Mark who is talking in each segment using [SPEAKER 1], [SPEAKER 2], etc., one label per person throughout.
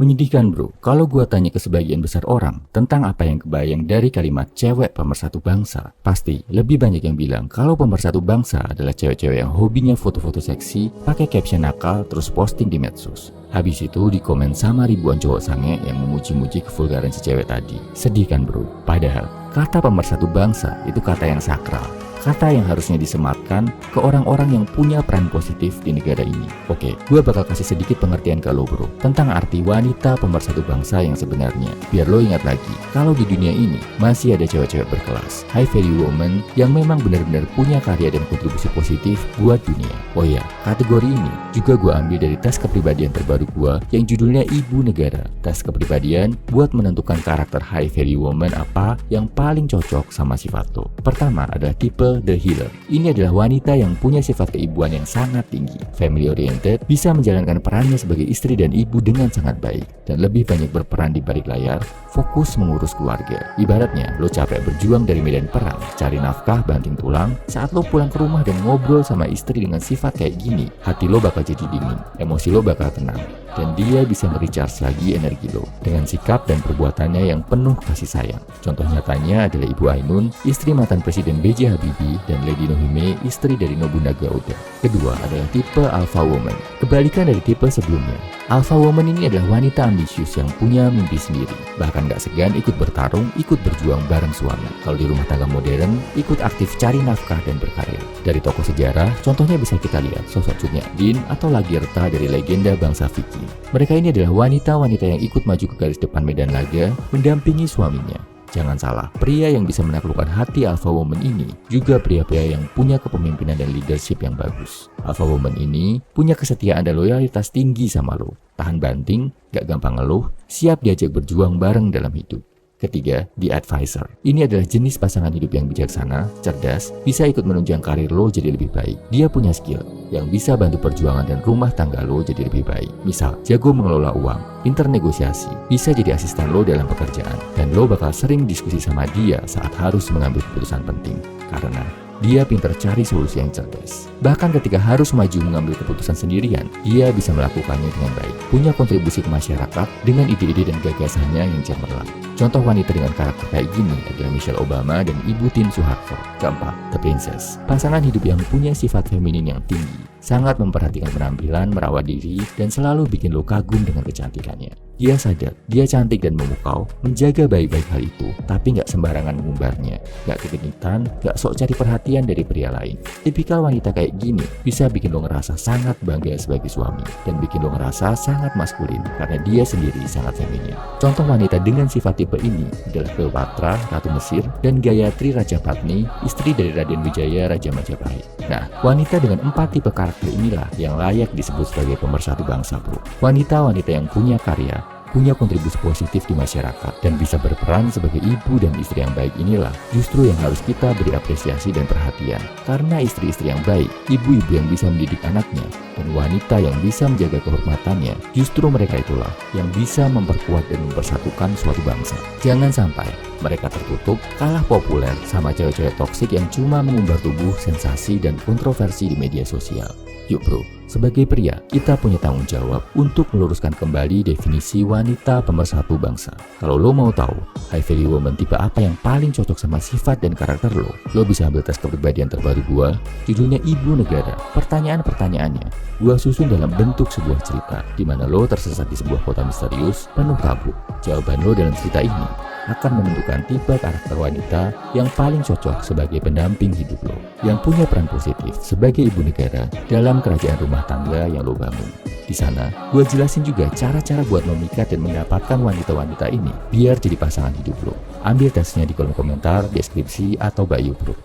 [SPEAKER 1] Menyedihkan bro, kalau gua tanya ke sebagian besar orang tentang apa yang kebayang dari kalimat cewek pemersatu bangsa, pasti lebih banyak yang bilang kalau pemersatu bangsa adalah cewek-cewek yang hobinya foto-foto seksi, pakai caption nakal, terus posting di medsos. Habis itu dikomen sama ribuan cowok sange yang memuji-muji kevulgaran si cewek tadi. Sedih kan bro? Padahal kata pemersatu bangsa itu kata yang sakral. Kata yang harusnya disematkan ke orang-orang yang punya peran positif di negara ini. Oke, gue bakal kasih sedikit pengertian ke lo bro tentang arti wanita pemersatu bangsa yang sebenarnya. Biar lo ingat lagi, kalau di dunia ini masih ada cewek-cewek berkelas, high value woman yang memang benar-benar punya karya dan kontribusi positif buat dunia. Oh ya, kategori ini juga gue ambil dari tes kepribadian terbaru gue yang judulnya Ibu Negara. Tes kepribadian buat menentukan karakter high value woman apa yang paling cocok sama sifat lo. Pertama adalah tipe The Healer. Ini adalah wanita yang punya sifat keibuan yang sangat tinggi, family oriented, bisa menjalankan perannya sebagai istri dan ibu dengan sangat baik, dan lebih banyak berperan di balik layar, fokus mengurus keluarga. Ibaratnya, lo capek berjuang dari medan perang, cari nafkah banting tulang, saat lo pulang ke rumah dan ngobrol sama istri dengan sifat kayak gini, hati lo bakal jadi dingin, emosi lo bakal tenang, dan dia bisa nge-recharge lagi energi lo dengan sikap dan perbuatannya yang penuh kasih sayang. Contoh nyatanya adalah Ibu Ainun, istri mantan Presiden B.J. Habibie, dan Lady Nohime, istri dari Nobunaga Oda. Kedua adalah tipe Alpha Woman. Kebalikan dari tipe sebelumnya, Alpha Woman ini adalah wanita ambisius yang punya mimpi sendiri, bahkan gak segan ikut bertarung, ikut berjuang bareng suami. Kalau di rumah tangga modern, ikut aktif cari nafkah dan berkarir. Dari tokoh sejarah, contohnya bisa kita lihat sosok Cut Nyak atau Lagertha dari legenda bangsa Viking. Mereka ini adalah wanita-wanita yang ikut maju ke garis depan medan laga, mendampingi suaminya. Jangan salah, pria yang bisa menaklukkan hati Alpha Woman ini juga pria-pria yang punya kepemimpinan dan leadership yang bagus. Alpha Woman ini punya kesetiaan dan loyalitas tinggi sama lo, tahan banting, gak gampang ngeluh, siap diajak berjuang bareng dalam hidup. Ketiga, The Advisor. Ini adalah jenis pasangan hidup yang bijaksana, cerdas, bisa ikut menunjang karir lo jadi lebih baik. Dia punya skill yang bisa bantu perjuangan dan rumah tangga lo jadi lebih baik. Misal, jago mengelola uang, pintar negosiasi, bisa jadi asisten lo dalam pekerjaan, dan lo bakal sering diskusi sama dia saat harus mengambil keputusan penting. Karena dia pintar cari solusi yang cerdas. Bahkan ketika harus maju mengambil keputusan sendirian, dia bisa melakukannya dengan baik. Punya kontribusi ke masyarakat dengan ide-ide dan gagasannya yang cemerlang. Contoh wanita dengan karakter kayak gini adalah Michelle Obama dan Ibu Tin Soeharto. Keempat, The Princess. Pasangan hidup yang punya sifat feminin yang tinggi, sangat memperhatikan penampilan, merawat diri, dan selalu bikin lo kagum dengan kecantikannya. Dia sadar, dia cantik dan memukau, menjaga baik-baik hal itu, tapi nggak sembarangan mengumbarnya, nggak kegenitan, nggak sok cari perhatian dari pria lain. Tipikal wanita kayak gini bisa bikin lo ngerasa sangat bangga sebagai suami, dan bikin lo ngerasa sangat maskulin karena dia sendiri sangat feminin. Contoh wanita dengan sifat tipe ini adalah Cleopatra, Ratu Mesir, dan Gayatri Rajapatni, istri dari Raden Wijaya, Raja Majapahit. Nah, wanita dengan 4 tipe karakter inilah yang layak disebut sebagai pemersatu bangsa bro. Wanita-wanita yang punya karya, punya kontribusi positif di masyarakat, dan bisa berperan sebagai ibu dan istri yang baik inilah justru yang harus kita beri apresiasi dan perhatian. Karena istri-istri yang baik, ibu-ibu yang bisa mendidik anaknya, dan wanita yang bisa menjaga kehormatannya, justru mereka itulah yang bisa memperkuat dan mempersatukan suatu bangsa. Jangan sampai mereka tertutup, kalah populer sama cewek-cewek toksik yang cuma mengumbar tubuh, sensasi, dan kontroversi di media sosial. Yuk bro, sebagai pria, kita punya tanggung jawab untuk meluruskan kembali definisi wanita pemersatu bangsa. Kalau lo mau tahu high value woman tipe apa yang paling cocok sama sifat dan karakter lo bisa ambil tes kepribadian terbaru gua, judulnya Ibu Negara. Pertanyaan-pertanyaannya gua susun dalam bentuk sebuah cerita, di mana lo tersesat di sebuah kota misterius penuh kabut. Jawaban lo dalam cerita ini akan menentukan tipe karakter wanita yang paling cocok sebagai pendamping hidup lo, yang punya peran positif sebagai ibu negara dalam kerajaan rumah tangga yang lo bangun. Di sana, gue jelasin juga cara-cara buat memikat dan mendapatkan wanita-wanita ini biar jadi pasangan hidup lo. Ambil tesnya di kolom komentar, deskripsi, atau bio bro.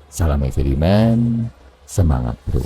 [SPEAKER 1] Salam Everyman, semangat bro.